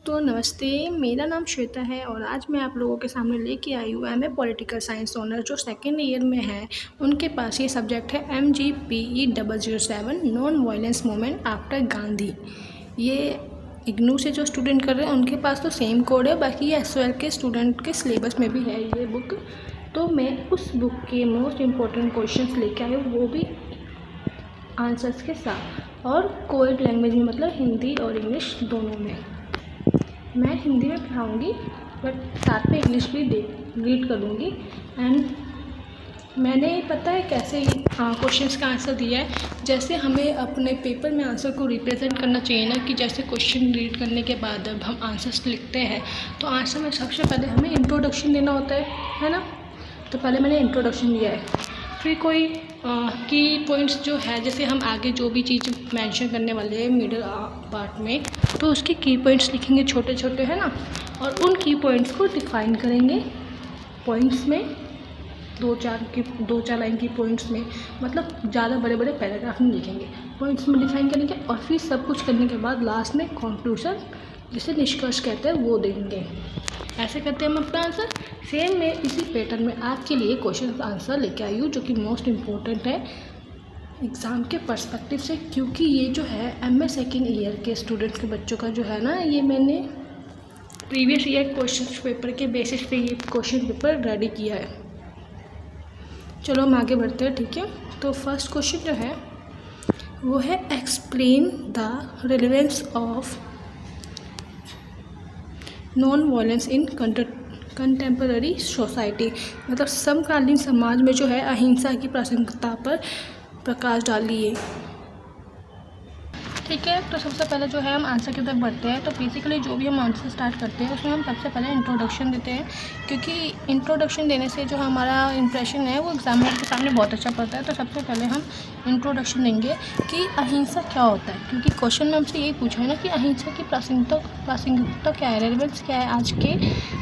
तो नमस्ते, मेरा नाम श्वेता है और आज मैं आप लोगों के सामने लेके आई हूँ एमए पॉलिटिकल साइंस ऑनर जो सेकेंड ईयर में है। उनके पास ये सब्जेक्ट है MGPE 007 non violence movement after Gandhi. ये इग्नू से जो स्टूडेंट कर रहे हैं उनके पास तो सेम कोड है, बाकी ये SOL के स्टूडेंट के सिलेबस में भी है ये बुक। तो मैं उस बुक के मोस्ट इम्पोर्टेंट क्वेश्चंस लेके आई हूँ, वो भी आंसर्स के साथ और कोड लैंग्वेज में, मतलब हिंदी और इंग्लिश दोनों में। मैं हिंदी में पढ़ाऊँगी बट साथ में इंग्लिश भी रीड करूँगी। एंड मैंने पता है कैसे क्वेश्चंस का आंसर दिया है। जैसे हमें अपने पेपर में आंसर को रिप्रेजेंट करना चाहिए ना, कि जैसे क्वेश्चन रीड करने के बाद अब हम आंसर्स लिखते हैं तो आंसर में सबसे पहले हमें इंट्रोडक्शन देना होता है ना। तो पहले मैंने इंट्रोडक्शन दिया है, फिर कोई की पॉइंट्स जो है, जैसे हम आगे जो भी चीज़ मेंशन करने वाले हैं मिडिल पार्ट में, तो उसके की पॉइंट्स लिखेंगे छोटे छोटे, है ना। और उन की पॉइंट्स को डिफ़ाइन करेंगे पॉइंट्स में, दो चार लाइन की पॉइंट्स में, मतलब ज़्यादा बड़े बड़े पैराग्राफ में लिखेंगे, पॉइंट्स में डिफाइन करेंगे। और फिर सब कुछ करने के बाद लास्ट में कंक्लूजन, जिसे निष्कर्ष कहते हैं, वो देंगे। ऐसे करते हैं हम अपना आंसर। सेम मैं इसी पैटर्न में आपके लिए क्वेश्चन आंसर लेके आई हूँ, जो कि मोस्ट इम्पोर्टेंट है एग्ज़ाम के पर्सपेक्टिव से, क्योंकि ये जो है MA सेकेंड ईयर के स्टूडेंट के बच्चों का जो है ना, ये मैंने प्रीवियस ईयर क्वेश्चन पेपर के बेसिस पे ये क्वेश्चन पेपर रेडी किया है। चलो हम आगे बढ़ते हैं, ठीक है। तो फर्स्ट क्वेश्चन जो है वो है explain the relevance of non violence in contemporary society, मतलब समकालीन समाज में जो है अहिंसा की प्रासंगिकता पर प्रकाश डालिए। ठीक है, तो सबसे पहले जो है हम आंसर की तरफ बढ़ते हैं। तो बेसिकली जो भी हम आंसर स्टार्ट करते हैं उसमें हम सबसे पहले इंट्रोडक्शन देते हैं, क्योंकि इंट्रोडक्शन देने से जो हमारा इंप्रेशन है वो एग्जामिनर के सामने बहुत अच्छा पड़ता है। तो सबसे पहले हम इंट्रोडक्शन देंगे कि अहिंसा क्या होता है, क्योंकि क्वेश्चन में हमसे यही पूछा है ना कि अहिंसा की प्रासंगिकता क्या है, रेलेवेंस क्या है आज के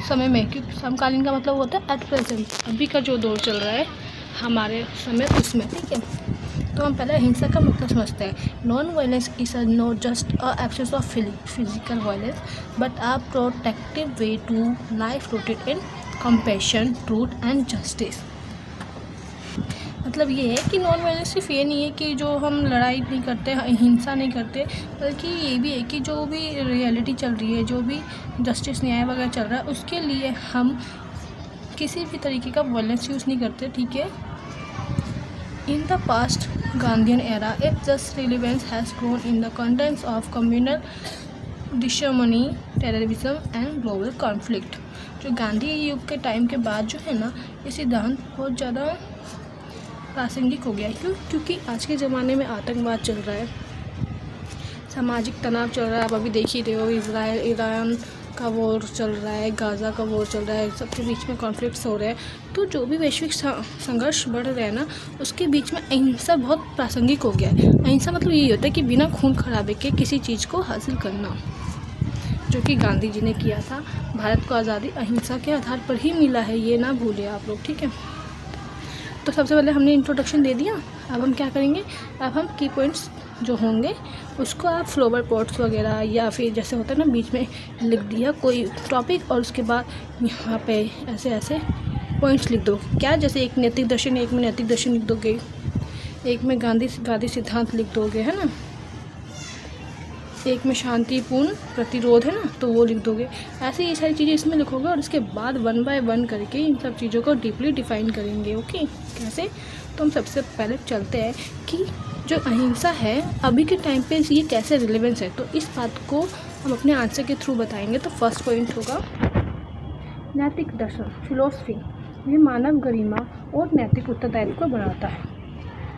समय में। क्योंकि समकालीन का मतलब होता है एट प्रेजेंट, अभी का जो दौर चल रहा है हमारे समय उसमें, ठीक है। तो हम पहले अहिंसा का मतलब समझते हैं। Non violence is not just a absence of physical violence but a protective way to life rooted in compassion, truth and justice. मतलब ये है कि नॉन वायलेंस सिर्फ ये नहीं है कि जो हम लड़ाई नहीं करते, अहिंसा नहीं करते, बल्कि ये भी है कि जो भी रियलिटी चल रही है, जो भी जस्टिस न्याय वगैरह चल रहा है, उसके लिए हम किसी भी तरीके का वायलेंस यूज़ नहीं करते, ठीक है। In the past Gandhian era, its just relevance has grown in the context of communal disharmony, terrorism and global conflict। जो गांधी युग के टाइम के बाद जो है ना, ये सिद्धांत बहुत ज़्यादा प्रासंगिक हो गया है। क्यों? क्योंकि आज के ज़माने में आतंकवाद चल रहा है, सामाजिक तनाव चल रहा है। आप अभी देख ही रहे हो, इजराइल ईरान का वॉर चल रहा है, गाज़ा का वॉर चल रहा है, सबके बीच में कॉन्फ्लिक्ट्स हो रहे हैं। तो जो भी वैश्विक संघर्ष बढ़ रहे हैं ना, उसके बीच में अहिंसा बहुत प्रासंगिक हो गया है। अहिंसा मतलब यही होता है कि बिना खून खराबे के किसी चीज़ को हासिल करना, जो कि गांधी जी ने किया था। भारत को आज़ादी अहिंसा के आधार पर ही मिला है, ये ना भूलिए आप लोग, ठीक है। तो सबसे पहले हमने इंट्रोडक्शन दे दिया। अब हम क्या करेंगे, अब हम की पॉइंट्स जो होंगे उसको आप फ्लावर पॉट्स वगैरह, या फिर जैसे होता है ना बीच में लिख दिया कोई टॉपिक और उसके बाद यहाँ पे ऐसे ऐसे पॉइंट्स लिख दो। क्या, जैसे एक नैतिक दर्शन, एक में नैतिक दर्शन लिख दोगे, एक में गांधी सिद्धांत लिख दोगे, है ना, एक में शांतिपूर्ण प्रतिरोध है ना, तो वो लिख दोगे। ऐसे ये सारी चीज़ें इसमें लिखोगे और इसके बाद 1 बाय 1 करके इन सब चीज़ों को डीपली डिफाइन करेंगे। ओके, कैसे? तो हम सबसे पहले चलते हैं कि जो अहिंसा है अभी के टाइम पे ये कैसे रिलेवेंस है, तो इस बात को हम अपने आंसर के थ्रू बताएंगे। तो फर्स्ट पॉइंट होगा नैतिक दर्शन, फिलोसफी। ये मानव गरिमा और नैतिक उत्तरदायित्व को बढ़ाता है।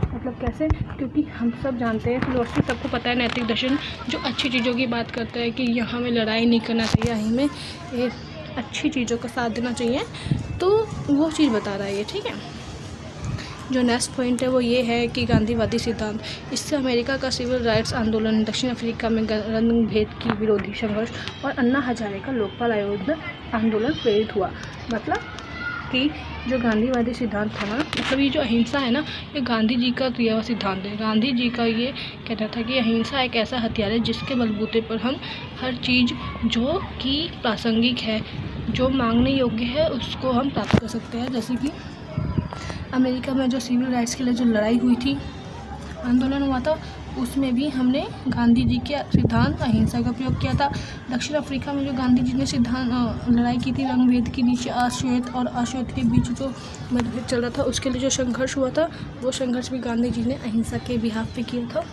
मतलब कैसे? क्योंकि हम सब जानते हैं, फिलोसफी सबको पता है, नैतिक दर्शन जो अच्छी चीज़ों की बात करता है कि यहाँ हमें लड़ाई नहीं करना चाहिए, हमें अच्छी चीज़ों का साथ देना चाहिए, तो वो चीज़ बता रहा है ये, ठीक है। जो नेक्स्ट पॉइंट है वो ये है कि गांधीवादी सिद्धांत, इससे अमेरिका का सिविल राइट्स आंदोलन, दक्षिण अफ्रीका में रंग भेद की विरोधी संघर्ष और अन्ना हजारे का लोकपाल आंदोलन प्रेरित हुआ। मतलब कि जो गांधीवादी सिद्धांत था ना, मतलब ये जो अहिंसा है ना, ये गांधी जी का दिया हुआ सिद्धांत है। गांधी जी का ये कहना था कि अहिंसा एक ऐसा हथियार है जिसके बलबूते पर हम हर चीज़ जो कि प्रासंगिक है, जो मांगने योग्य है, उसको हम प्राप्त कर सकते हैं। जैसे कि अमेरिका में जो सिविल राइट्स के लिए जो लड़ाई हुई थी, आंदोलन हुआ था, उसमें भी हमने गांधी जी के सिद्धांत अहिंसा का प्रयोग किया था। दक्षिण अफ्रीका में जो गांधी जी ने सिद्धांत लड़ाई की थी रंगभेद के नीचे, अश्वेत और अश्वेत के बीच जो मतभेद चल रहा था, उसके लिए जो संघर्ष हुआ था, वो संघर्ष भी गांधी जी ने अहिंसा के बिहाफ पे किया था।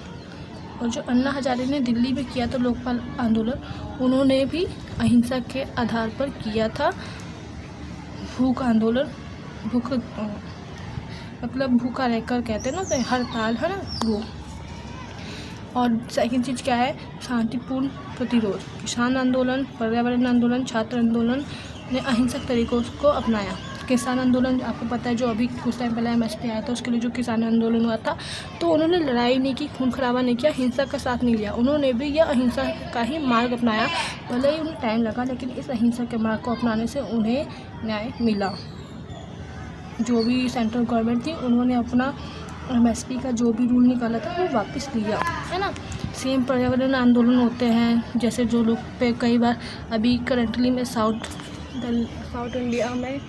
और जो अन्ना हजारे ने दिल्ली में किया था लोकपाल आंदोलन, उन्होंने भी अहिंसा के आधार पर किया था भूख आंदोलन। भूख मतलब भूखा रहकर कहते हैं ना, तो हड़ताल है ना वो। और सेकंड चीज़ क्या है, शांतिपूर्ण प्रतिरोध। किसान आंदोलन, पर्यावरण आंदोलन, छात्र आंदोलन ने अहिंसक तरीकों को अपनाया। किसान आंदोलन आपको पता है, जो अभी कुछ टाइम पहले MSP आया था, उसके लिए जो किसान आंदोलन हुआ था, तो उन्होंने लड़ाई नहीं की, खून खराबा नहीं किया, हिंसा का साथ नहीं लिया, उन्होंने भी यह अहिंसा का ही मार्ग अपनाया। भले ही उन्हें टाइम लगा, लेकिन इस अहिंसा के मार्ग को अपनाने से उन्हें न्याय मिला। जो भी सेंट्रल गवर्नमेंट थी, उन्होंने अपना MSP का जो भी रूल निकाला था वो वापस लिया, है ना। सेम पर्यावरण आंदोलन होते हैं, जैसे जो लोग पे कई बार अभी करंटली में साउथ इंडिया में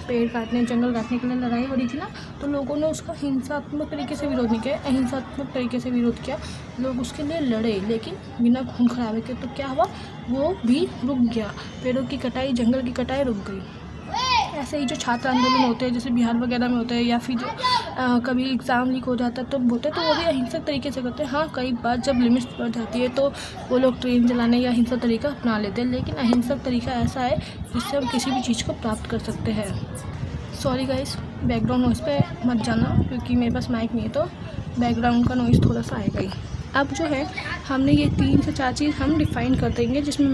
पेड़ काटने, जंगल काटने के लिए लड़ाई हो रही थी ना, तो लोगों ने उसका हिंसात्मक तरीके से विरोध नहीं किया, अहिंसात्मक तरीके से विरोध किया। लोग उसके लिए लड़े, लेकिन बिना खून खराबे के। तो क्या हुआ, वो भी रुक गया, पेड़ों की कटाई, जंगल की कटाई रुक गई। ऐसे ही जो छात्र आंदोलन होते हैं, जैसे बिहार वगैरह में होते हैं, या फिर कभी एग्ज़ाम लीक हो जाता है तो होते हैं, तो वो भी अहिंसक तरीके से करते हैं। हाँ, कई बार जब लिमिट्स बढ़ जाती है तो वो लोग ट्रेन जलाने या हिंसक तरीका अपना लेते हैं, लेकिन अहिंसक तरीका ऐसा है जिससे हम किसी भी चीज़ को प्राप्त कर सकते हैं। सॉरी गाइस, बैकग्राउंड नॉइज़ पे मत जाना, क्योंकि मेरे पास माइक नहीं है, तो बैकग्राउंड का नॉइज़ थोड़ा सा आएगा ही। अब जो है, हमने ये 3 से 4 चीज़ हम डिफ़ाइन कर देंगे, जिसमें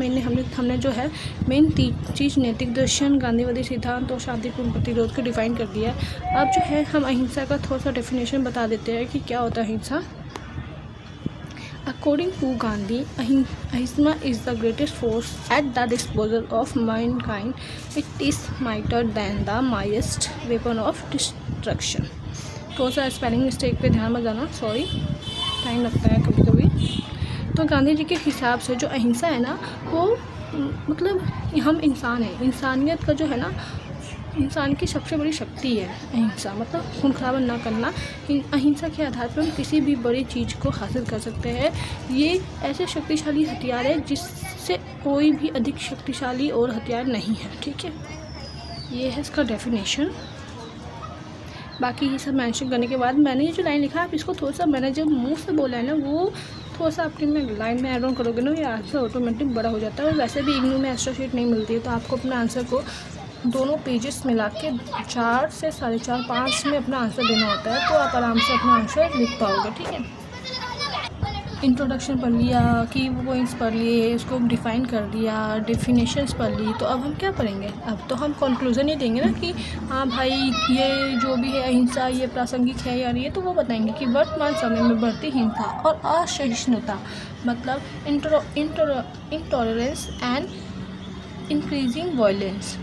हमने जो है मेन 3 चीज़, नैतिक दर्शन, गांधीवादी सिद्धांत और शांतिपूर्ण प्रतिरोध को डिफ़ाइन कर दिया है। अब जो है, हम अहिंसा का थोड़ा सा डेफिनेशन बता देते हैं कि क्या होता है अहिंसा। According to Gandhi, Ahisma is the greatest force at the disposal of mankind. It is mightier than the mightiest weapon of destruction. थोड़ा सा स्पेलिंग मिस्टेक पे ध्यान मत जाना, सॉरी, टाइम लगता है कभी कभी। तो गांधी जी के हिसाब से जो अहिंसा है ना, वो मतलब हम इंसान हैं, इंसानियत का जो है ना, इंसान की सबसे बड़ी शक्ति है अहिंसा। मतलब खून खराबा ना करना। अहिंसा के आधार पर हम किसी भी बड़ी चीज़ को हासिल कर सकते हैं। ये ऐसे शक्तिशाली हथियार है जिससे कोई भी अधिक शक्तिशाली और हथियार नहीं है, ठीक है। ये है इसका डेफिनेशन। बाकी ये सब मेंशन करने के बाद मैंने ये जो लाइन लिखा है, आप इसको थोड़ा सा, मैंने जब मुंह से बोला है ना, वो थोड़ा सा आपके में लाइन में ऐड ऑन करोगे ना, ये आंसर ऑटोमेटिक बड़ा हो जाता है। और वैसे भी इग्नू में एक्स्ट्रा शीट नहीं मिलती है, तो आपको अपना आंसर को दोनों पेजेस मिला के 4 से 4.5 5 में अपना आंसर देना होता है, तो आप आराम से अपना आंसर लिख पाओगे, ठीक है। इंट्रोडक्शन पढ़ लिया, की पॉइंट्स पढ़ लिए, उसको डिफ़ाइन कर दिया, डेफिनेशंस पढ़ ली, तो अब हम क्या पढ़ेंगे। अब तो हम कंक्लूज़न ही देंगे ना कि हाँ भाई, ये जो भी है अहिंसा, ये प्रासंगिक है यार, ये तो वो बताएंगे कि वर्तमान समय में बढ़ती हिंसा और असहिष्णुता, मतलब इंटॉलरेंस एंड इंक्रीजिंग वायलेंस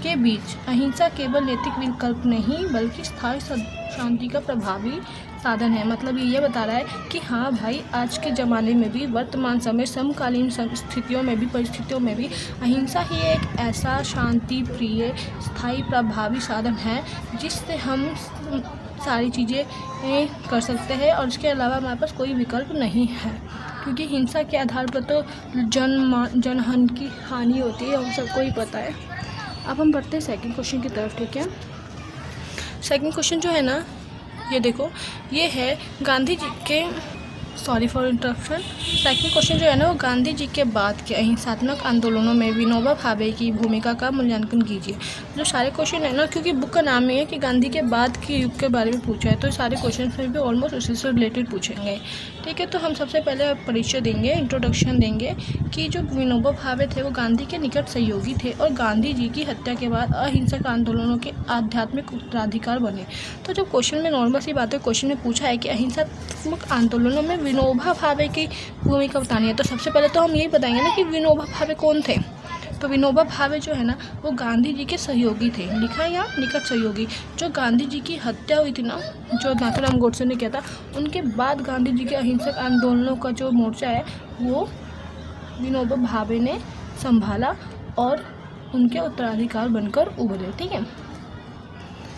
के बीच अहिंसा केवल नैतिक विकल्प नहीं, बल्कि स्थायी शांति का प्रभावी साधन है। मतलब ये बता रहा है कि हाँ भाई, आज के ज़माने में भी, वर्तमान समय, समकालीन स्थितियों में भी, परिस्थितियों में भी अहिंसा ही एक ऐसा शांति प्रिय, स्थायी, प्रभावी साधन है जिससे हम सारी चीज़ें कर सकते हैं, और इसके अलावा हमारे पास कोई विकल्प नहीं है। क्योंकि हिंसा के आधार पर तो जनहानि की हानि होती है, हम सबको ही पता है। अब हम बढ़ते हैं सेकंड क्वेश्चन की तरफ, ठीक है। सेकंड क्वेश्चन जो है ना, ये देखो, ये है गांधी जी के, sorry for interruption. Second question जो है ना, वो गांधी जी के बाद के अहिंसात्मक आंदोलनों में विनोबा भावे की भूमिका का मूल्यांकन कीजिए। जो सारे क्वेश्चन है ना, क्योंकि बुक का नाम ही है कि गांधी के बाद के युग के बारे में पूछा है, तो सारे क्वेश्चन में भी ऑलमोस्ट उसी से रिलेटेड पूछेंगे, ठीक है। तो हम सबसे पहले परिचय देंगे, इंट्रोडक्शन देंगे कि जो विनोबा भावे थे वो गांधी के निकट सहयोगी थे और गांधी जी की हत्या के बाद अहिंसक आंदोलनों के आध्यात्मिक उत्तराधिकार बने। तो जो क्वेश्चन में नॉर्मल सी बात है, क्वेश्चन में पूछा है कि अहिंसात्मक आंदोलनों में विनोबा भावे की भूमिका बतानी है, तो सबसे पहले तो हम यही बताएंगे ना कि विनोबा भावे कौन थे। तो विनोबा भावे जो है ना वो गांधी जी के सहयोगी थे, लिखा है यहाँ निकट सहयोगी। जो गांधी जी की हत्या हुई थी ना, जो नाथूराम गोडसे ने किया था, उनके बाद गांधी जी के अहिंसक आंदोलनों का जो मोर्चा है वो विनोबा भावे ने संभाला और उनके उत्तराधिकार बनकर उभरे। ठीक है,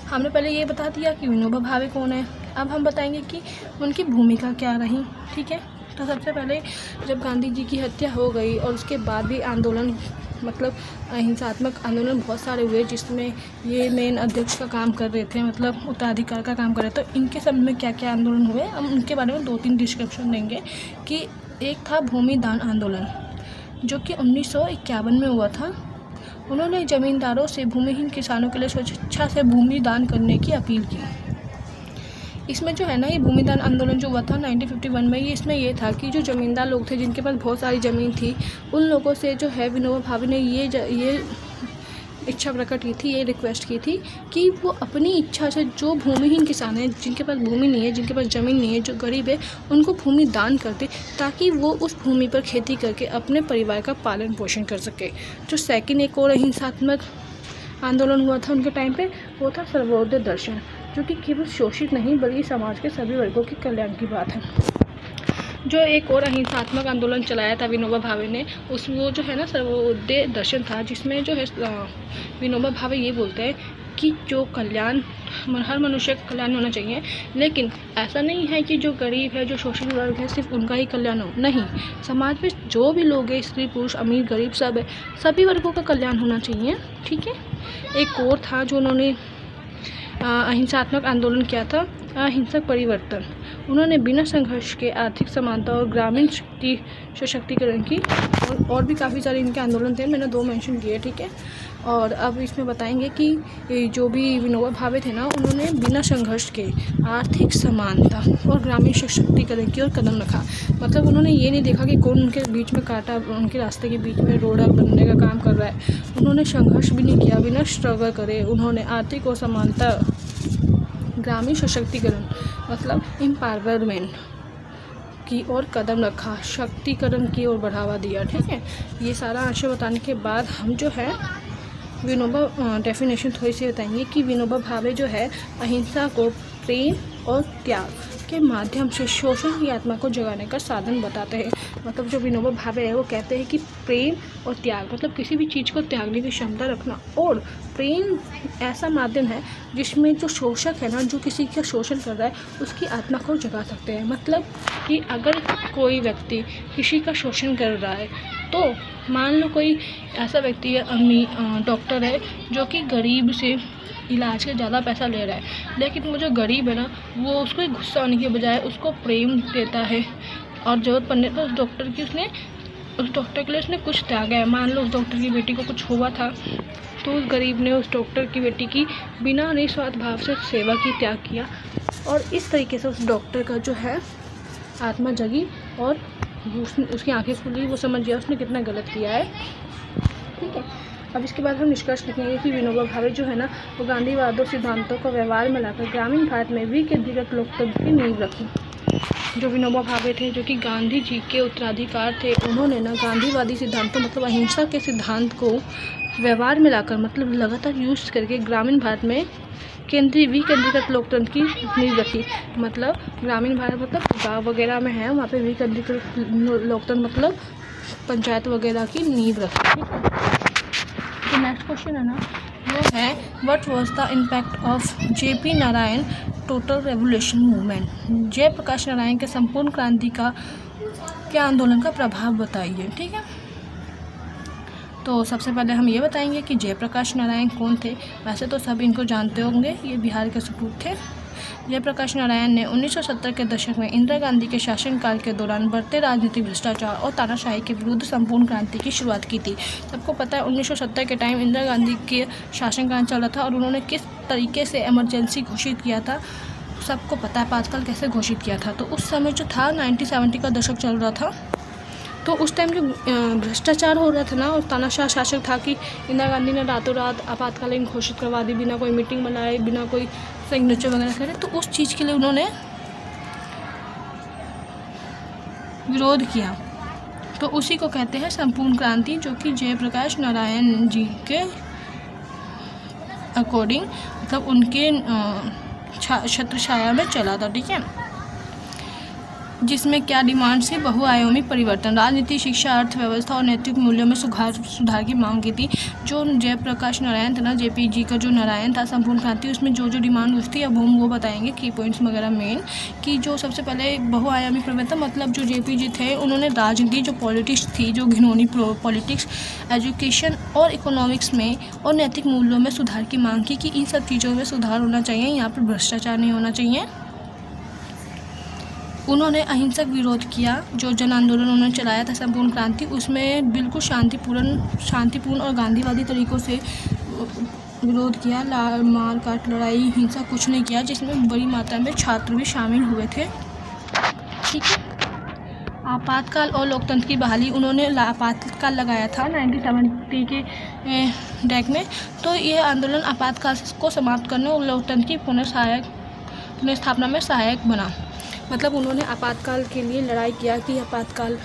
हमने पहले ये बता दिया कि विनोबा भावे कौन है। अब हम बताएंगे कि उनकी भूमिका क्या रही। ठीक है, तो सबसे पहले जब गांधी जी की हत्या हो गई और उसके बाद भी आंदोलन मतलब अहिंसात्मक आंदोलन बहुत सारे हुए, जिसमें ये मेन अध्यक्ष का काम कर रहे थे, मतलब उत्तराधिकार का काम कर रहे थे। तो इनके समय में क्या क्या आंदोलन हुए, हम उनके बारे में 2-3 डिस्क्रिप्शन देंगे। कि एक था भूमि दान आंदोलन, जो कि 1951 में हुआ था। उन्होंने ज़मींदारों से भूमिहीन किसानों के लिए स्वेच्छा से भूमि दान करने की अपील की। इसमें जो है ना, ये भूमिदान आंदोलन जो हुआ था 1951 में, इसमें ये था कि जो ज़मींदार लोग थे जिनके पास बहुत सारी ज़मीन थी, उन लोगों से जो है विनोबा भावे ने ये इच्छा प्रकट की थी, ये रिक्वेस्ट की थी कि वो अपनी इच्छा से जो भूमिहीन किसान हैं, जिनके पास भूमि नहीं है, जिनके पास ज़मीन नहीं है, जो गरीब है, उनको भूमि दान करते, ताकि वो उस भूमि पर खेती करके अपने परिवार का पालन पोषण कर सके। जो सेकंड एक और अहिंसात्मक आंदोलन हुआ था उनके टाइम पे, वो था सर्वोदय दर्शन, जो कि केवल शोषित नहीं बल्कि समाज के सभी वर्गों के कल्याण की बात है। जो एक और अहिंसात्मक आंदोलन चलाया था विनोबा भावे ने, वो जो है ना सर्वोदय दर्शन था, जिसमें जो है विनोबा भावे ये बोलते हैं कि जो कल्याण, हर मनुष्य का कल्याण होना चाहिए, लेकिन ऐसा नहीं है कि जो गरीब है, जो शोषित वर्ग है, सिर्फ उनका ही कल्याण हो। नहीं, समाज में जो भी लोग हैं, स्त्री पुरुष अमीर गरीब सब है, सभी वर्गों का कल्याण होना चाहिए। ठीक है, एक और था जो उन्होंने अहिंसात्मक आंदोलन किया था, अहिंसक परिवर्तन। उन्होंने बिना संघर्ष के आर्थिक समानता और ग्रामीण शक्ति सशक्तिकरण की, और भी काफ़ी सारे इनके आंदोलन थे, मैंने 2 मेंशन किए। ठीक है, और अब इसमें बताएंगे कि जो भी विनोबा भावे थे ना, उन्होंने बिना संघर्ष के आर्थिक समानता और ग्रामीण सशक्तिकरण की ओर कदम रखा। मतलब उन्होंने ये नहीं देखा कि कौन उनके बीच में कांटा, उनके रास्ते के बीच में रोड़ा बनने का काम कर रहा है। उन्होंने संघर्ष भी नहीं किया, बिना स्ट्रगल करे उन्होंने आर्थिक और समानता, ग्रामीण सशक्तिकरण मतलब एम्पावरमेंट की ओर कदम रखा, शक्तिकरण की ओर बढ़ावा दिया। ठीक है, ये सारा आंसर बताने के बाद हम जो है विनोबा डेफिनेशन थोड़ी सी बताएंगे कि विनोबा भावे जो है अहिंसा को प्रेम और त्याग के माध्यम से शोषण की आत्मा को जगाने का साधन बताते हैं। मतलब जो विनोबा भावे है वो कहते हैं कि प्रेम और त्याग मतलब किसी भी चीज़ को त्यागने की क्षमता रखना, और प्रेम ऐसा माध्यम है जिसमें जो शोषक है ना, जो किसी का शोषण कर रहा है, उसकी आत्मा को जगा सकते हैं। मतलब कि अगर कोई व्यक्ति किसी का शोषण कर रहा है, तो मान लो कोई ऐसा व्यक्ति है, डॉक्टर है, जो कि गरीब से इलाज का ज़्यादा पैसा ले रहा है, लेकिन वो जो गरीब है ना, वो उसको गुस्सा होने के बजाय उसको प्रेम देता है, और ज़रूरत पड़ने पर उस डॉक्टर के लिए उसने कुछ त्यागा है। मान लो उस डॉक्टर की बेटी को कुछ हुआ था, तो उस गरीब ने उस डॉक्टर की बेटी की बिना निस्वार्थ भाव से सेवा की, त्याग किया, और इस तरीके से उस डॉक्टर का जो है आत्मा जगी और उसकी आंखें खुली, वो समझ गया उसने कितना गलत किया है। ठीक है, अब इसके बाद हम निष्कर्ष लिखेंगे कि विनोबा भावे जो है ना, वो गांधीवाद और सिद्धांतों को व्यवहार में लाकर ग्रामीण भारत में विकेंद्रीकृत लोकतंत्र की नींव रखी। जो विनोबा भावे थे, जो कि गांधी जी के उत्तराधिकार थे, उन्होंने ना गांधीवादी सिद्धांतों मतलब अहिंसा के सिद्धांत को व्यवहार में लाकर मतलब लगातार यूज़ करके ग्रामीण भारत में विकेंद्रीकृत लोकतंत्र की नींव रखी। मतलब ग्रामीण भारत मतलब गाँव वगैरह में है, वहाँ पे विकेंद्रीकृत लोकतंत्र मतलब पंचायत वगैरह की नींव रखी। तो नेक्स्ट क्वेश्चन है ना, वो है what was the impact of JP Narayan total revolution movement. Jayaprakash Narayan के संपूर्ण क्रांति का क्या आंदोलन का प्रभाव बताइए। ठीक है, तो सबसे पहले हम ये बताएंगे कि जयप्रकाश नारायण कौन थे। वैसे तो सब इनको जानते होंगे, ये बिहार के सपूत थे। जयप्रकाश नारायण ने 1970 के दशक में इंदिरा गांधी के शासनकाल के दौरान बढ़ते राजनीतिक भ्रष्टाचार और तानाशाही के विरुद्ध संपूर्ण क्रांति की शुरुआत की थी। सबको पता है 1970 के टाइम इंदिरा गांधी के शासनकाल चल रहा था, और उन्होंने किस तरीके से इमरजेंसी घोषित किया था, सबको पता है आजकल कैसे घोषित किया था। तो उस समय जो था 1970 का दशक चल रहा था, तो उस टाइम जो भ्रष्टाचार हो रहा था ना, और तानाशाह शासक था कि इंदिरा गांधी ने रातों रात आपातकालीन घोषित करवा दी, बिना कोई मीटिंग बनाए, बिना कोई सिग्नेचर वगैरह करे। तो उस चीज़ के लिए उन्होंने विरोध किया। तो उसी को कहते हैं संपूर्ण क्रांति, जो कि जयप्रकाश नारायण जी के अकॉर्डिंग मतलब उनके छत्र छाया में चला था। ठीक है, जिसमें क्या डिमांड थी? बहुआयामी परिवर्तन, राजनीति, शिक्षा, अर्थव्यवस्था और नैतिक मूल्यों में सुधार की मांग की थी। जो जयप्रकाश नारायण था ना, जेपी जी का जो नारायण था, संपूर्ण क्रांति, उसमें जो जो डिमांड उठी थी अब हम वो बताएंगे की पॉइंट्स वगैरह मेन। कि जो सबसे पहले बहुआयामी परिवर्तन मतलब जो जेपी जी थे उन्होंने राजनीति, जो पॉलिटिक्स थी, जो घिनौनी पॉलिटिक्स, एजुकेशन और इकोनॉमिक्स में और नैतिक मूल्यों में सुधार की मांग की कि इन सब चीज़ों में सुधार होना चाहिए, यहाँ पर भ्रष्टाचार नहीं होना चाहिए। उन्होंने अहिंसक विरोध किया, जो जन आंदोलन उन्होंने चलाया था संपूर्ण क्रांति, उसमें बिल्कुल शांतिपूर्ण और गांधीवादी तरीक़ों से विरोध किया। मार काट, लड़ाई, हिंसा कुछ नहीं किया, जिसमें बड़ी मात्रा में छात्र भी शामिल हुए थे। ठीक है, आपातकाल और लोकतंत्र की बहाली, उन्होंने आपातकाल लगाया था 1970 के दशक में। तो ये आंदोलन आपातकाल को समाप्त करने और लोकतंत्र की पुनर्स्थापना में सहायक बना। मतलब उन्होंने आपातकाल के लिए लड़ाई किया कि आपातकाल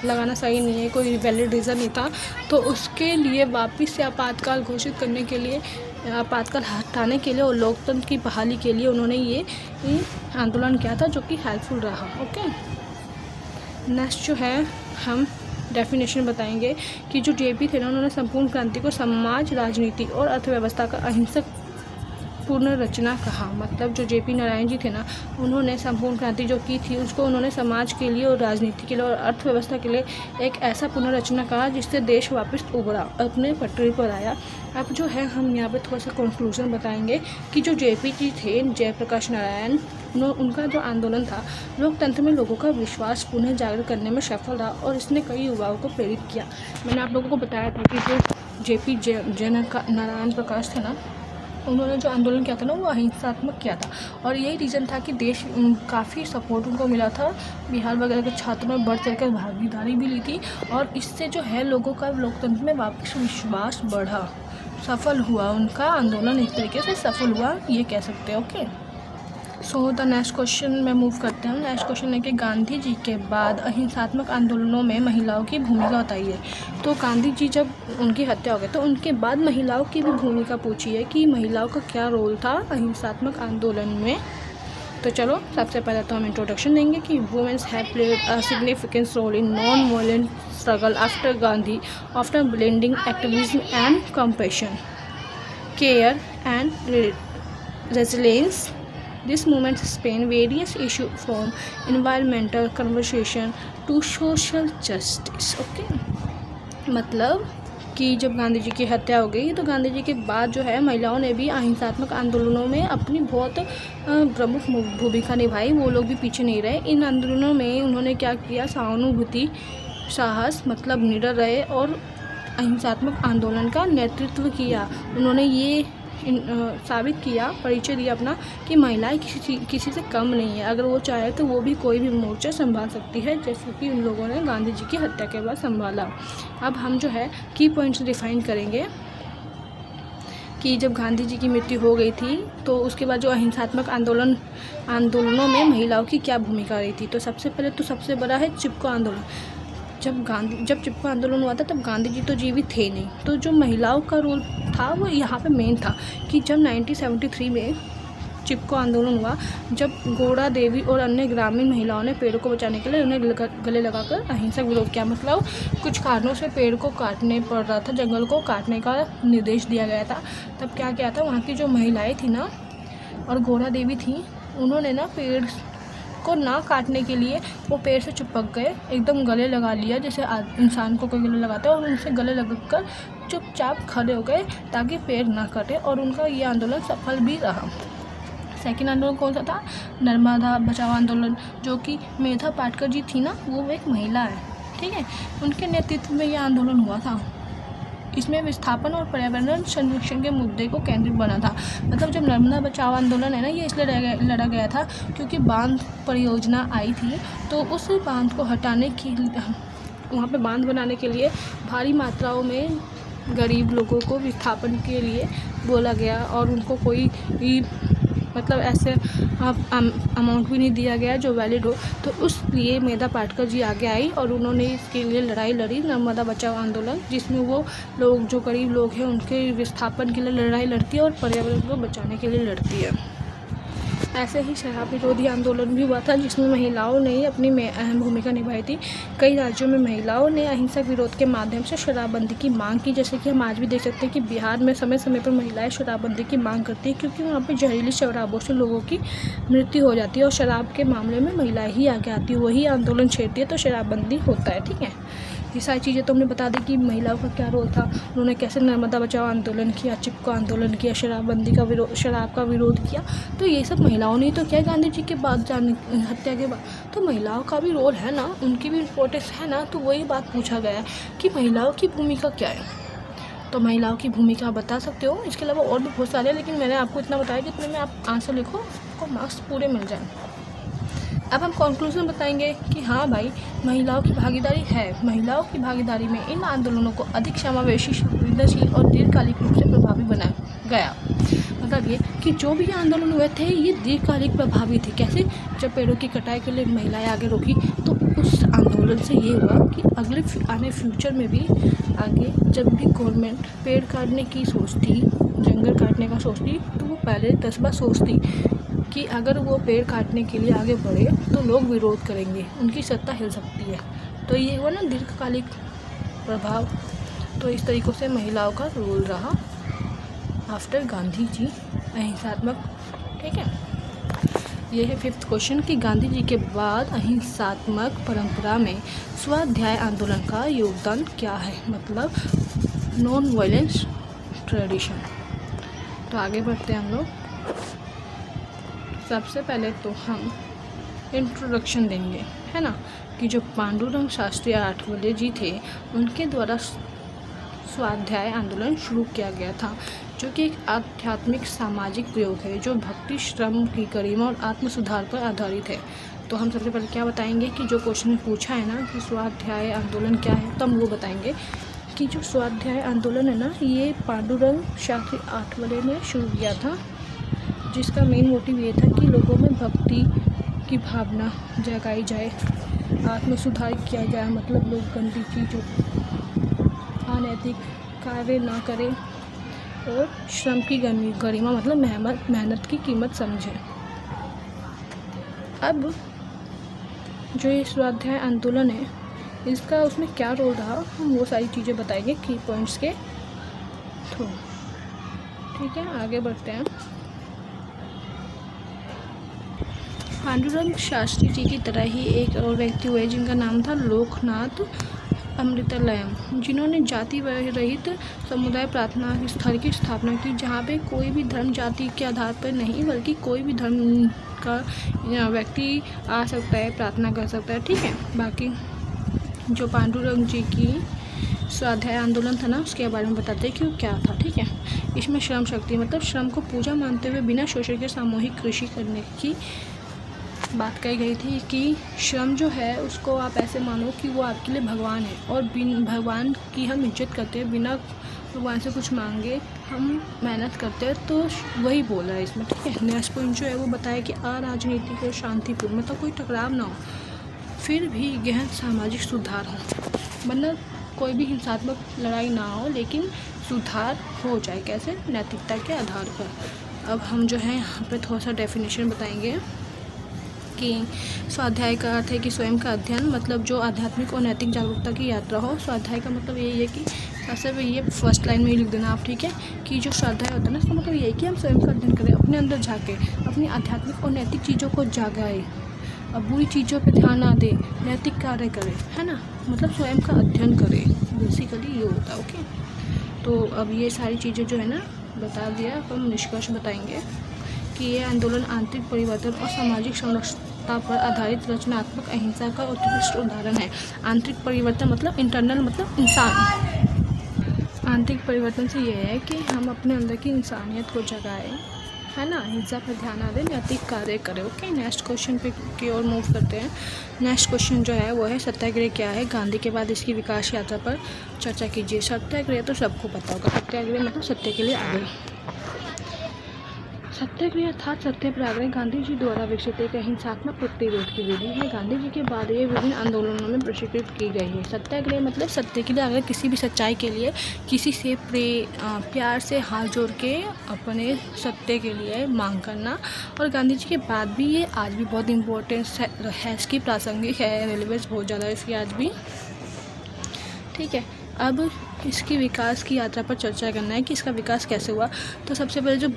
लगाना सही नहीं है, कोई वैलिड रीज़न नहीं था, तो उसके लिए वापस से आपातकाल घोषित करने के लिए, आपातकाल हटाने के लिए और लोकतंत्र की बहाली के लिए उन्होंने ये आंदोलन किया था, जो कि हेल्पफुल रहा। ओके, नेक्स्ट जो है हम डेफिनेशन बताएंगे कि जो जेपी थे ना, उन्होंने संपूर्ण क्रांति को समाज, राजनीति और अर्थव्यवस्था का अहिंसक पुनर्रचना कहा। मतलब जो जेपी नारायण जी थे ना, उन्होंने संपूर्ण क्रांति जो की थी उसको उन्होंने समाज के लिए और राजनीति के लिए और अर्थव्यवस्था के लिए एक ऐसा पुनर्रचना कहा जिससे देश वापस उभरा, अपने पटरी पर आया। अब जो है हम यहाँ पे थोड़ा सा कंक्लूजन बताएंगे कि जो जेपी जी थे, जयप्रकाश नारायण, उनका जो आंदोलन था लोकतंत्र में लोगों का विश्वास पुनः जागृत करने में सफल रहा और इसने कई युवाओं को प्रेरित किया। मैंने आप लोगों को बताया था कि जो जेपी नारायण प्रकाश थे ना, उन्होंने जो आंदोलन किया था ना वो अहिंसात्मक किया था और यही रीज़न था कि देश काफ़ी सपोर्ट उनको मिला था। बिहार वगैरह के छात्रों ने बढ़ चढ़कर भागीदारी भी ली थी और इससे जो है लोगों का लोकतंत्र में वापस विश्वास बढ़ा, सफल हुआ, उनका आंदोलन एक तरीके से सफल हुआ, ये कह सकते हैं। Okay, so the next question में मूव करते हैं। नेक्स्ट क्वेश्चन है कि गांधी जी के बाद अहिंसात्मक आंदोलनों में महिलाओं की भूमिका बताइए। तो गांधी जी जब उनकी हत्या हो गई तो उनके बाद महिलाओं की भी भूमिका पूछी है कि महिलाओं का क्या रोल था अहिंसात्मक आंदोलन में। तो चलो सबसे पहले तो हम इंट्रोडक्शन देंगे कि women's have played a significant role in non violent struggle after Gandhi, after blending activism and compassion, care and resilience. This movement spanned various issues from environmental conservation to social justice. Okay? मतलब कि जब गांधी जी की हत्या हो गई तो गांधी जी के बाद जो है महिलाओं ने भी अहिंसात्मक आंदोलनों में अपनी बहुत प्रमुख भूमिका निभाई। वो लोग भी पीछे नहीं रहे। इन आंदोलनों में उन्होंने क्या किया? सहानुभूति, साहस, मतलब निडर रहे और अहिंसात्मक आंदोलन का नेतृत्व किया। उन्होंने ये साबित किया, परिचय दिया अपना कि महिलाएं किसी से कम नहीं है। अगर वो चाहे तो वो भी कोई भी मोर्चा संभाल सकती है, जैसे कि उन लोगों ने गांधी जी की हत्या के बाद संभाला। अब हम जो है की पॉइंट्स डिफाइन करेंगे कि जब गांधी जी की मृत्यु हो गई थी तो उसके बाद जो अहिंसात्मक आंदोलनों में महिलाओं की क्या भूमिका रही थी। तो सबसे पहले तो सबसे बड़ा है चिपको आंदोलन। जब चिपको आंदोलन हुआ था तब गांधी जी तो जीवित थे नहीं, तो जो महिलाओं का रोल था वो यहाँ पे मेन था कि जब 1973 में चिपको आंदोलन हुआ, जब गौड़ा देवी और अन्य ग्रामीण महिलाओं ने पेड़ों को बचाने के लिए उन्हें गले लगाकर अहिंसक विरोध किया। मतलब कुछ कारणों से पेड़ को काटने पड़ रहा था, जंगल को काटने का निर्देश दिया गया था। तब क्या किया था, वहाँ की जो महिलाएँ थी ना और गौड़ा देवी थी, उन्होंने ना पेड़ को ना काटने के लिए वो पेड़ से चिपक गए, एकदम गले लगा लिया जैसे इंसान को कोई गले लगाता है, और उनसे गले लगाकर चुपचाप खड़े हो गए ताकि पेड़ ना कटे और उनका ये आंदोलन सफल भी रहा। सेकंड आंदोलन कौन सा था? नर्मदा बचाओ आंदोलन, जो कि मेधा पाटकर जी थी ना, वो एक महिला है, ठीक है, उनके नेतृत्व में ये आंदोलन हुआ था। इसमें विस्थापन और पर्यावरण संरक्षण के मुद्दे को केंद्रित बना था। मतलब जब नर्मदा बचाओ आंदोलन है ना, ये इसलिए लड़ा गया था क्योंकि बांध परियोजना आई थी, तो उस बांध को हटाने की, वहाँ पे बांध बनाने के लिए भारी मात्राओं में गरीब लोगों को विस्थापन के लिए बोला गया और उनको कोई मतलब ऐसे अमाउंट भी नहीं दिया गया जो वैलिड हो। तो उस लिए मेधा पाटकर जी आगे आई और उन्होंने इसके लिए लड़ाई लड़ी, नर्मदा बचाओ आंदोलन, जिसमें वो लोग जो गरीब लोग हैं उनके विस्थापन के लिए लड़ाई लड़ती है और पर्यावरण को बचाने के लिए लड़ती है। ऐसे ही शराब विरोधी आंदोलन भी हुआ था जिसमें महिलाओं ने अपनी अहम भूमिका निभाई थी। कई राज्यों में महिलाओं ने अहिंसक विरोध के माध्यम से शराबबंदी की मांग की, जैसे कि हम आज भी देख सकते हैं कि बिहार में समय समय पर महिलाएं शराबबंदी की मांग करती है, क्योंकि वहाँ पर जहरीली शराबों से लोगों की मृत्यु हो जाती है और शराब के मामले में महिलाएं ही आगे आती है, वही आंदोलन छेड़ती है, तो शराबबंदी होता है। ठीक है, ये सारी चीज़ें तो हमने बता दी कि महिलाओं का क्या रोल था, उन्होंने कैसे नर्मदा बचाओ आंदोलन किया, चिपको आंदोलन किया, शराबबंदी का विरोध, शराब का विरोध किया। तो ये सब महिलाओं ने तो किया गांधी जी के बाद, हत्या के बाद। तो महिलाओं का भी रोल है ना, उनकी भी इम्पोर्टेंस है ना। तो वही बात पूछा गया है कि महिलाओं की भूमिका क्या है। तो महिलाओं की भूमिका आप बता सकते हो, इसके अलावा और भी बहुत सारे हैं, लेकिन मैंने आपको इतना बताया जितने में आप आंसर लिखो, आपको मार्क्स पूरे मिल जाए। अब हम कंक्लूजन बताएंगे कि हाँ भाई, महिलाओं की भागीदारी है। महिलाओं की भागीदारी में इन आंदोलनों को अधिक समावेशी, संवेदनशील और दीर्घकालिक रूप से प्रभावी बनाया गया। मतलब ये कि जो भी आंदोलन हुए थे ये दीर्घकालिक प्रभावी थे। कैसे? जब पेड़ों की कटाई के लिए महिलाएं आगे रुकी, तो उस आंदोलन से ये हुआ कि अगले आने फ्यूचर में भी आगे जब भी गवर्नमेंट पेड़ काटने की सोचती, जंगल काटने का सोचती, तो वो पहले 10 बार सोचती कि अगर वो पेड़ काटने के लिए आगे बढ़े तो लोग विरोध करेंगे, उनकी सत्ता हिल सकती है। तो ये हुआ ना दीर्घकालिक प्रभाव। तो इस तरीक़ों से महिलाओं का रोल रहा आफ्टर गांधी जी, अहिंसात्मक। ठीक है, ये है 5th क्वेश्चन कि गांधी जी के बाद अहिंसात्मक परंपरा में स्वाध्याय आंदोलन का योगदान क्या है, मतलब नॉन वायलेंस ट्रेडिशन। तो आगे बढ़ते हैं हम लोग। सबसे पहले तो हम इंट्रोडक्शन देंगे, है ना, कि जो पांडुरंग शास्त्री आठवले जी थे उनके द्वारा स्वाध्याय आंदोलन शुरू किया गया था, जो कि एक आध्यात्मिक सामाजिक प्रयोग है जो भक्ति, श्रम की गरिमा और आत्म सुधार पर आधारित है। तो हम सबसे पहले क्या बताएंगे कि जो क्वेश्चन पूछा है ना कि स्वाध्याय आंदोलन क्या है, तो हम वो बताएंगे कि जो स्वाध्याय आंदोलन है ना, ये पांडुरंग शास्त्री आठवले ने शुरू किया था, जिसका मेन मोटिव ये था कि लोगों में भक्ति की भावना जगाई जाए, आत्म सुधार किया जाए, मतलब लोग गंदी चीज़ों, अनैतिक कार्य ना करें और श्रम की गरिमा मतलब मेहनत की कीमत समझें। अब जो ये स्वाध्याय आंदोलन है इसका उसमें क्या रोल रहा, हम वो सारी चीज़ें बताएंगे की पॉइंट्स के थ्रू। ठीक है, आगे बढ़ते हैं। पांडुरंग शास्त्री जी की तरह ही एक और व्यक्ति हुए जिनका नाम था लोकनाथ अमृतालयम, जिन्होंने जाति रहित समुदाय प्रार्थना स्थल की स्थापना की, जहाँ पे कोई भी धर्म जाति के आधार पर नहीं बल्कि कोई भी धर्म का व्यक्ति आ सकता है, प्रार्थना कर सकता है। ठीक है, बाकी जो पांडुरंग जी की स्वाध्याय आंदोलन था ना उसके बारे में बताते हैं कि वो क्या था। ठीक है, इसमें श्रम शक्ति मतलब श्रम को पूजा मानते हुए बिना शोषण के सामूहिक कृषि करने की बात कही गई थी कि श्रम जो है उसको आप ऐसे मानो कि वो आपके लिए भगवान है और भगवान की हम इज्जत करते हैं, बिना भगवान से कुछ मांगे हम मेहनत करते हैं, तो वही बोल रहा है इसमें। ठीक है, नेक्स्ट पॉइंट जो है वो बताया कि अराजनीतिक और शांतिपूर्ण, मतलब कोई टकराव ना हो, फिर भी गहन सामाजिक सुधार हो, मतलब कोई भी हिंसात्मक लड़ाई ना हो लेकिन सुधार हो जाए। कैसे? नैतिकता के आधार पर। अब हम जो है यहाँ पे थोड़ा सा डेफिनेशन बताएंगे कि स्वाध्याय का अर्थ है कि स्वयं का अध्ययन, मतलब जो आध्यात्मिक और नैतिक जागरूकता की यात्रा हो। स्वाध्याय का मतलब यही है कि सबसे ये फर्स्ट लाइन में ही लिख देना आप। ठीक है, कि जो स्वाध्याय होता है ना इसका मतलब ये है कि हम स्वयं का अध्ययन करें, अपने अंदर झाँके, अपनी आध्यात्मिक और नैतिक चीज़ों को जागाए, अब बुरी चीज़ों पे ध्यान ना दे, नैतिक कार्य करें, है ना, मतलब स्वयं का अध्ययन करें, बेसिकली ये होता है। ओके, तो अब ये सारी चीज़ें जो है ना बता दिया, अब हम निष्कर्ष बताएंगे कि ये आंदोलन आंतरिक परिवर्तन और सामाजिक संरक्षणता पर आधारित रचनात्मक अहिंसा का उत्कृष्ट उदाहरण है। आंतरिक परिवर्तन मतलब इंटरनल, मतलब इंसान। आंतरिक परिवर्तन से ये है कि हम अपने अंदर की इंसानियत को जगाएं, है ना, हिंसा पर ध्यान ना दें, नैतिक कार्य करें। ओके, नेक्स्ट क्वेश्चन पे की ओर मूव करते हैं। नेक्स्ट क्वेश्चन जो है वो है सत्याग्रह क्या है, गांधी के बाद इसकी विकास यात्रा पर चर्चा कीजिए। सत्याग्रह तो सबको पता होगा, सत्याग्रह मतलब सत्य के लिए आगे। सत्याग्रह अर्थात सत्याग्रह गांधी जी द्वारा विकसित एक अहिंसात्मक प्रतिरोध की विधि है। गांधी जी के बाद ये विभिन्न आंदोलनों में प्रशिक्षित की गई है। सत्याग्रह मतलब सत्य के लिए, अगर किसी भी सच्चाई के लिए किसी से प्यार से हाथ जोड़ के अपने सत्य के लिए मांग करना। और गांधी जी के बाद भी ये आज भी बहुत इम्पोर्टेंस है, इसकी प्रासंगिक है, रेलिवेंस बहुत ज़्यादा है इसकी आज भी। ठीक है, अब इसकी विकास की यात्रा पर चर्चा करना है कि इसका विकास कैसे हुआ। तो सबसे पहले जो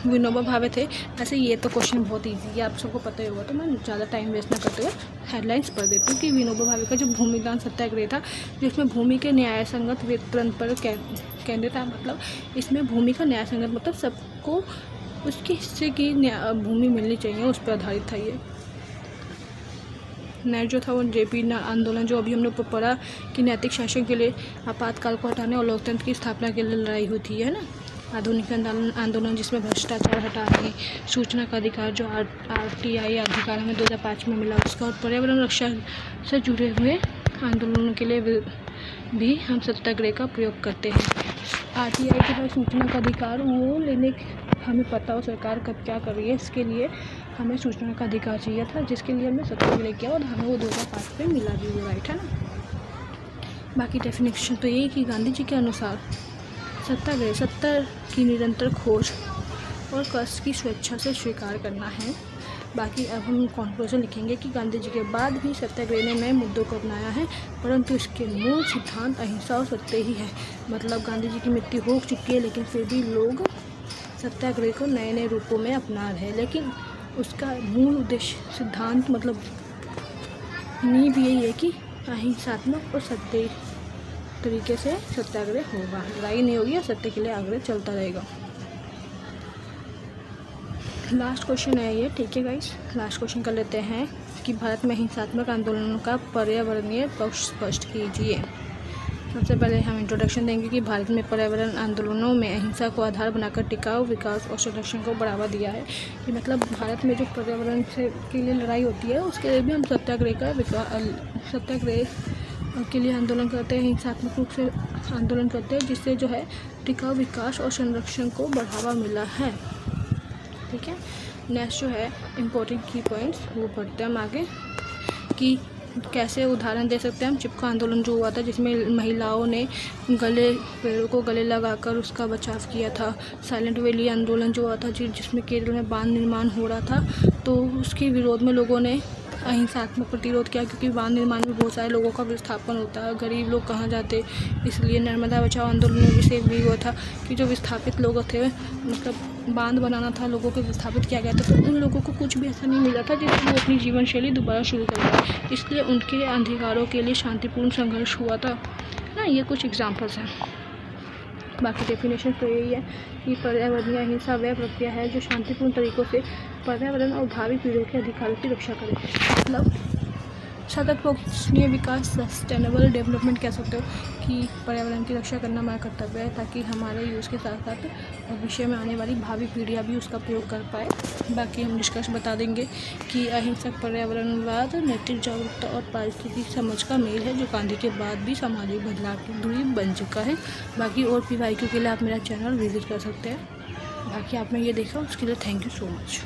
विनोबा भावे थे, ऐसे ये तो क्वेश्चन बहुत इजी है, आप सबको पता ही होगा, तो मैं ज़्यादा टाइम वेस्ट ना करते हुए हेडलाइंस पढ़ देती हूँ कि विनोबा भावे का जो भूमिदान सत्याग्रह था, जिसमें भूमि के न्याय संगत वितरण पर केंद्रित था। मतलब इसमें भूमि का न्याय संगत मतलब सबको उसके हिस्से की भूमि मिलनी चाहिए, उस पर आधारित था ये। नेक्स्ट जो था वो जेपी आंदोलन, जो अभी हमने ऊपर पढ़ा कि नैतिक शासन के लिए, आपातकाल को हटाने और लोकतंत्र की स्थापना के लिए लड़ाई होती है ना। आधुनिक आंदोलन जिसमें भ्रष्टाचार हटाने, सूचना का अधिकार जो RTI अधिकार हमें 2005 में मिला उसका, और पर्यावरण रक्षा से जुड़े हुए आंदोलनों के लिए भी हम सत्याग्रह का प्रयोग करते हैं। RTI के बाद सूचना का अधिकार वो लेने हमें पता हो सरकार कब क्या कर रही है, इसके लिए हमें सूचना का अधिकार चाहिए था, जिसके लिए हमने सत्याग्रह किया और हमें वो 2005 में मिला भी हुआ, राइट है ना। बाकी डेफिनेशन तो यही कि गांधी जी के अनुसार सत्याग्रह सत्य की निरंतर खोज और कष्ट की स्वेच्छा से स्वीकार करना है। बाकी अब हम कॉन्क्लूजन लिखेंगे कि गांधी जी के बाद भी सत्याग्रह ने नए मुद्दों को अपनाया है, परंतु इसके मूल सिद्धांत अहिंसा और सत्य ही है। मतलब गांधी जी की मृत्यु हो चुकी है, लेकिन फिर भी लोग सत्याग्रह को नए नए रूपों में अपना रहे हैं, लेकिन उसका मूल उद्देश्य सिद्धांत मतलब नींव यही है कि अहिंसात्मक और सत्य तरीके से सत्याग्रह होगा, लड़ाई नहीं होगी और सत्य के लिए आग्रह चलता रहेगा। लास्ट क्वेश्चन है ये, ठीक है गाइस। लास्ट क्वेश्चन कर लेते हैं कि भारत में हिंसात्मक आंदोलनों का पर्यावरणीय पक्ष स्पष्ट कीजिए। सबसे पहले हम इंट्रोडक्शन देंगे कि भारत में पर्यावरण आंदोलनों में अहिंसा को आधार बनाकर टिकाऊ विकास और संरक्षण को बढ़ावा दिया है। कि मतलब भारत में जो पर्यावरण से के लिए लड़ाई होती है, उसके लिए भी हम सत्याग्रह के लिए आंदोलन करते हैं, हिंसात्मक रूप से आंदोलन करते हैं, जिससे जो है टिकाऊ विकास और संरक्षण को बढ़ावा मिला है। ठीक है, नेक्स्ट जो है इम्पोर्टेंट की पॉइंट्स वो पढ़ते हैं हम आगे कि कैसे उदाहरण दे सकते हैं हम। चिपको आंदोलन जो हुआ था, जिसमें महिलाओं ने पेड़ों को गले लगाकर उसका बचाव किया था। साइलेंट वैली आंदोलन जो हुआ था, जिसमें केरल में बांध निर्माण हो रहा था, तो उसके विरोध में लोगों ने अहिंसात्मक प्रतिरोध किया, क्योंकि बांध निर्माण में बहुत सारे लोगों का विस्थापन होता है, गरीब लोग कहाँ जाते, इसलिए नर्मदा बचाओ आंदोलन में भी सेम भी हुआ था कि जो विस्थापित लोग थे, मतलब बांध बनाना था, लोगों को विस्थापित किया गया था, तो उन लोगों को कुछ भी ऐसा नहीं मिला था जिससे वो अपनी जीवन शैली दोबारा शुरू कर पाए, इसलिए उनके अधिकारों के लिए शांतिपूर्ण संघर्ष हुआ था ना। ये कुछ एग्जाम्पल्स हैं। बाकी डेफिनेशन तो यही है कि पर्यावरणीय अहिंसा वह प्रक्रिया है जो शांतिपूर्ण तरीकों से पर्यावरण और भावी पीढ़ियों के अधिकारों की रक्षा करे। मतलब सतत पोषणीय विकास, सस्टेनेबल डेवलपमेंट कह सकते हो कि पर्यावरण की रक्षा करना हमारा कर्तव्य है, ताकि हमारे यूज़ के साथ साथ भविष्य में आने वाली भावी पीढ़ियाँ भी उसका प्रयोग कर पाए। बाकी हम निष्कर्ष बता देंगे कि अहिंसक पर्यावरणवाद नैतिक जागरूकता और पारिस्थितिक समझ का मेल है, जो गांधी के बाद भी सामाजिक बदलाव की धुरी बन चुका है। बाकी और PYQ के लिए आप मेरा चैनल विजिट कर सकते हैं। बाकी आपने ये देखा, उसके लिए थैंक यू सो मच।